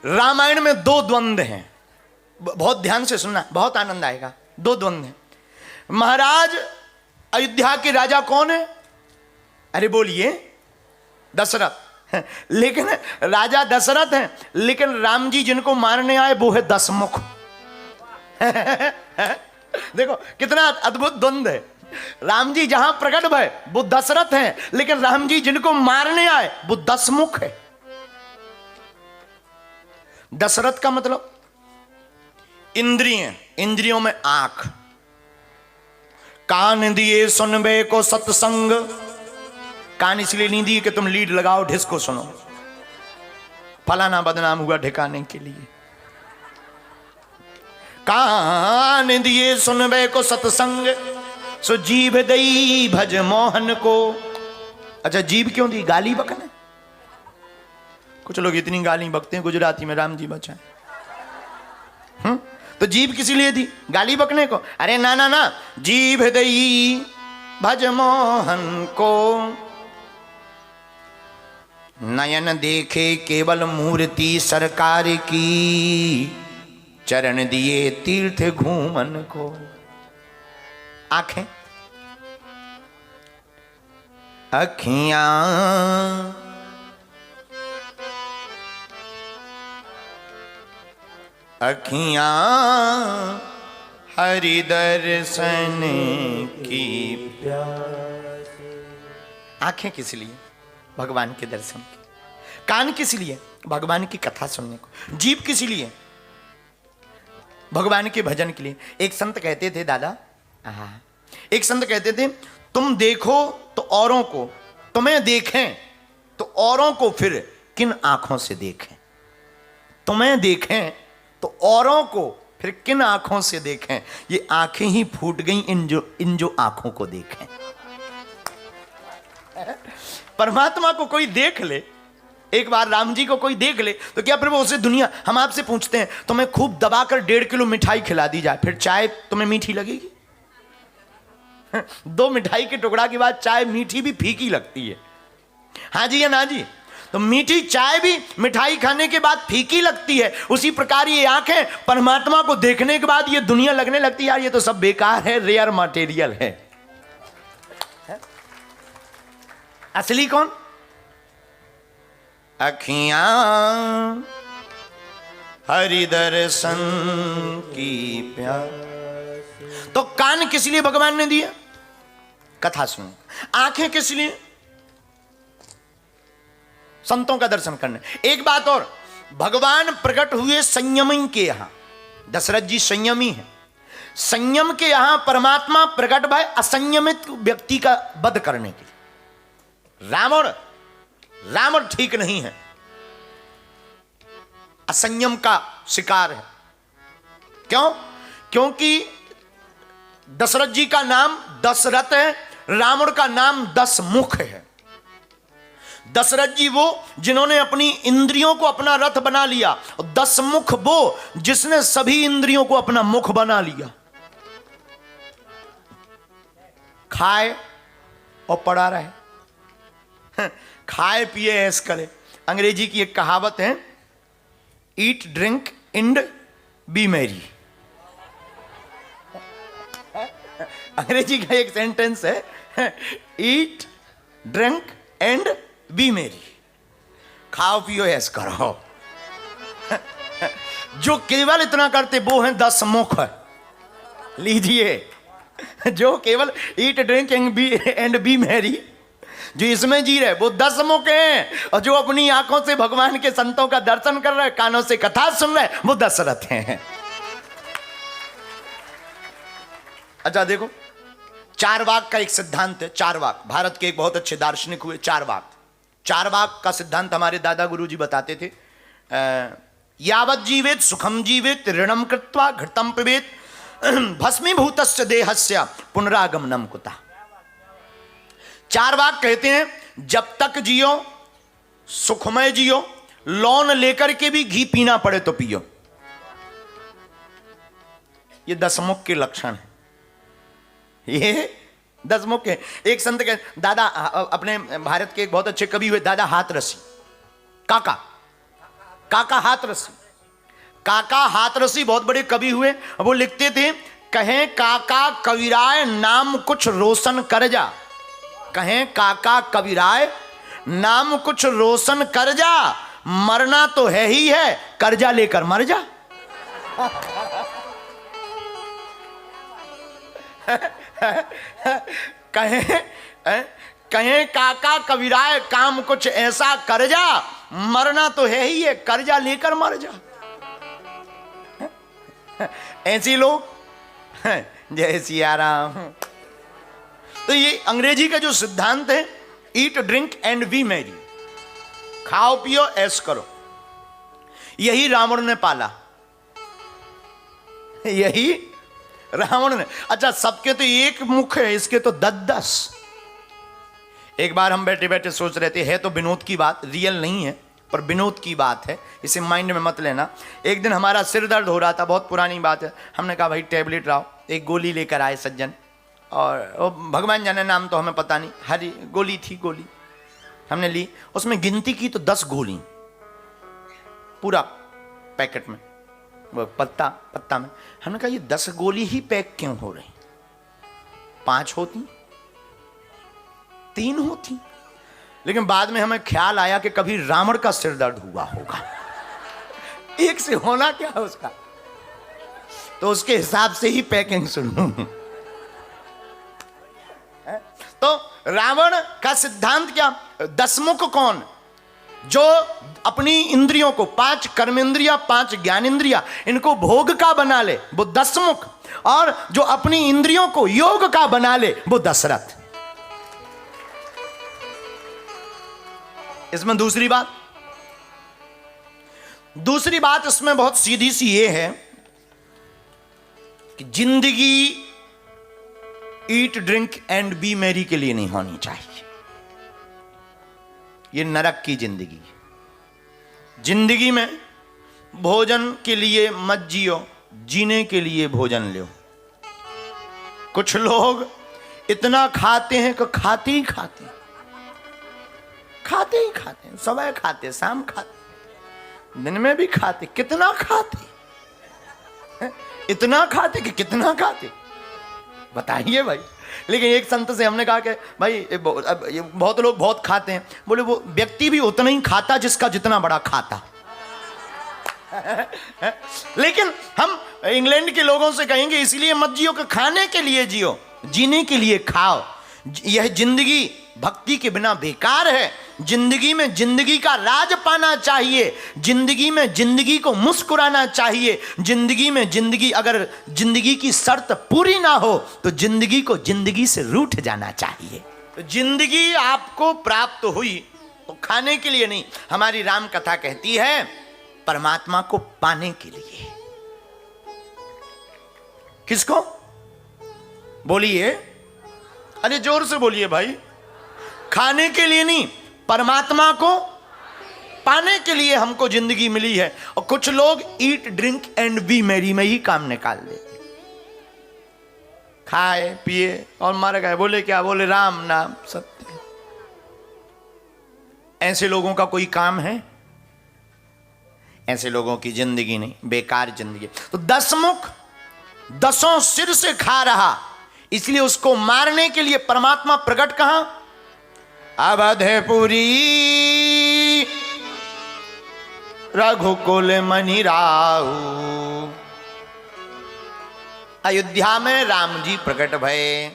रामायण में दो द्वंद्व हैं, बहुत ध्यान से सुनना, बहुत आनंद आएगा। दो द्वंद्व हैं। महाराज अयोध्या के राजा कौन है? अरे बोलिए, दशरथ। लेकिन राजा दशरथ हैं, लेकिन राम जी जिनको मारने आए वो है दशमुख। देखो कितना अद्भुत द्वंद्व है। राम जी जहां प्रकट भय वो दशरथ हैं, लेकिन राम जी जिनको मारने आए वो दशमुख है। दशरथ का मतलब इंद्रिय, इंद्रियों में आंख, कान दिए सुनबे को सत्संग। कान इसलिए नहीं दिए कि तुम लीड लगाओ ढिसको सुनो, फलाना बदनाम हुआ ढिकाने के लिए। कान दिए सुनबे को सत्संग, सो जीभ दई भज मोहन को। अच्छा, जीभ क्यों दी? गाली बकने। कुछ लोग इतनी गाली बकते हैं गुजराती में, राम जी बचाए। तो जीभ किसी लिए दी? गाली बकने को? अरे ना ना ना, जीभ दई भज मोहन को। नयन देखे केवल मूर्ति सरकार की, चरण दिए तीर्थ घूमन को। आंखें, अखियां अखियां हरि दर्शन की प्यास। आंखें किस लिए? भगवान के दर्शन के। कान किस लिए? भगवान की कथा सुनने को। जीभ किस लिए? भगवान के भजन के लिए। एक संत कहते थे दादा, एक संत कहते थे, तुम देखो तो औरों को, तुम्हें देखें तो औरों को फिर किन आंखों से देखें। तुम्हें देखें तो औरों को फिर किन आंखों से देखें। ये आंखें ही फूट गई इन जो आंखों को देखें। परमात्मा को कोई देख ले, एक बार राम जी को कोई देख ले तो क्या फिर वो उसे दुनिया, हम आपसे पूछते हैं तुम्हें खूब दबाकर 1.5 किलो मिठाई खिला दी जाए, फिर चाय तुम्हें मीठी लगेगी? 2 मिठाई के टुकड़ा के बाद चाय मीठी भी फीकी लगती है। हाँ जी या ना जी? तो मीठी चाय भी मिठाई खाने के बाद फीकी लगती है। उसी प्रकार ये आंखें परमात्मा को देखने के बाद ये दुनिया लगने लगती है यार ये तो सब बेकार है, रेयर मटेरियल है। असली कौन? अखियां हरि दर्शन की प्यास। तो कान किस लिए भगवान ने दिया? कथा सुन। आंखें किस लिए? संतों का दर्शन करने। एक बात और, भगवान प्रकट हुए संयमी के यहां। दशरथ जी संयमी हैं, संयम के यहां परमात्मा प्रकट भय असंयमित व्यक्ति का वध करने के लिए। रावण ठीक नहीं है, असंयम का शिकार है। क्यों? क्योंकि दशरथ जी का नाम दशरथ है, रावण का नाम दशमुख है। दशरथ जी वो जिन्होंने अपनी इंद्रियों को अपना रथ बना लिया, और दशमुख वो जिसने सभी इंद्रियों को अपना मुख बना लिया। खाए और पड़ा रहे, खाए पिए ऐश करे। अंग्रेजी की एक कहावत है, eat drink and B Mary. अंग्रेजी का एक सेंटेंस है, eat drink and B Mary. खाओ पियो ऐश करो। जो केवल इतना करते वो हैं दशमुख। लीजिए, जो केवल eat drink and B Mary, जो इसमें जी रहे वो दशमुख हैं। और जो अपनी आंखों से भगवान के संतों का दर्शन कर रहे, कानों से कथा सुन रहे, वो दशरथ हैं। अच्छा देखो, चारवाक का एक सिद्धांत है। चारवाक भारत के एक बहुत अच्छे दार्शनिक हुए। चारवाक का सिद्धांत हमारे दादा गुरु जी बताते थे, यावत जीवेत सुखम जीवेत ऋणम कृत्वा घृतम पिबेत भस्मीभूतस्य देहस्य पुनरागमनम कुतः। चारवाक कहते हैं जब तक जियो सुखमय जियो, लोन लेकर के भी घी पीना पड़े तो पियो। ये दशमुख के लक्षण है, ये दशमुख है। एक संत के दादा, अपने भारत के एक बहुत अच्छे कवि हुए दादा हाथरसी, काका काका हाथरसी। काका हाथरसी बहुत बड़े कवि हुए। वो लिखते थे, कहें काका कविराय नाम कुछ रोशन कर जा, कहें काका कविराय नाम कुछ रोशन कर जा, मरना तो है ही है, कर्जा लेकर मर जा। कहें काका कविराय काम कुछ ऐसा कर जा, मरना तो है ही है, कर्जा लेकर मर जा। ऐसे लोग जय सिया राम। तो ये अंग्रेजी का जो सिद्धांत है, eat drink and B Mary, खाओ पियो ऐश करो, यही रावण ने पाला, यही रावण ने। अच्छा, सबके तो एक मुख है, इसके तो 10-10। एक बार हम बैठे बैठे सोच रहे थे, है तो विनोद की बात, रियल नहीं है पर विनोद की बात है, इसे माइंड में मत लेना। एक दिन हमारा सिर दर्द हो रहा था, बहुत पुरानी बात है। हमने कहा भाई टैबलेट लाओ। एक गोली लेकर आए सज्जन, और वो भगवान जाने नाम तो हमें पता नहीं, हरी गोली थी। गोली हमने ली, उसमें गिनती की तो 10 गोली पूरा पैकेट में, वो पत्ता में। हमने कहा ये 10 गोली ही पैक क्यों हो रही, 5 होती, 3 होती। लेकिन बाद में हमें ख्याल आया कि कभी रावण का सिर दर्द हुआ होगा, एक से होना क्या है उसका, तो उसके हिसाब से ही पैकिंग सुनू। तो रावण का सिद्धांत क्या, 10 मुख कौन, जो अपनी इंद्रियों को 5 कर्मेंद्रिया 5 ज्ञानेंद्रिया इनको भोग का बना ले वो 10 मुख, और जो अपनी इंद्रियों को योग का बना ले वो दशरथ। इसमें दूसरी बात इसमें बहुत सीधी सी ये है कि जिंदगी eat drink and B Mary के लिए नहीं होनी चाहिए। ये नरक की जिंदगी। जिंदगी में भोजन के लिए मत जियो, जीने के लिए भोजन लो। कुछ लोग इतना खाते हैं कि खाते ही खाते, सुबह खाते, शाम खाते, दिन में भी खाते। कितना खाते, इतना खाते कि कितना खाते, बताइए भाई। लेकिन एक संत से हमने कहा कि भाई बहुत लोग बहुत खाते हैं। बोले वो व्यक्ति भी उतना ही खाता जिसका जितना बड़ा खाता। लेकिन हम इंग्लैंड के लोगों से कहेंगे इसलिए मत जियो कि खाने के लिए जियो, जीने के लिए खाओ। यह जिंदगी भक्ति के बिना बेकार है। जिंदगी में जिंदगी का राज पाना चाहिए, जिंदगी में जिंदगी को मुस्कुराना चाहिए, जिंदगी में जिंदगी, अगर जिंदगी की शर्त पूरी ना हो तो जिंदगी को जिंदगी से रूठ जाना चाहिए। तो जिंदगी आपको प्राप्त हुई तो खाने के लिए नहीं, हमारी राम कथा कहती है परमात्मा को पाने के लिए। किसको बोलिए, अरे जोर से बोलिए भाई। खाने के लिए नहीं, परमात्मा को पाने के लिए हमको जिंदगी मिली है। और कुछ लोग eat drink and B Mary में ही काम निकाल देते, खाए पिए और मर गए। बोले क्या, बोले राम नाम सत्य। ऐसे लोगों का कोई काम है? ऐसे लोगों की जिंदगी नहीं, बेकार जिंदगी। तो 10 मुख 10 सिर से खा रहा, इसलिए उसको मारने के लिए परमात्मा प्रकट कहां? अवधपुरी रघुकुल मनि राहु। अयोध्या में राम जी प्रकट भये।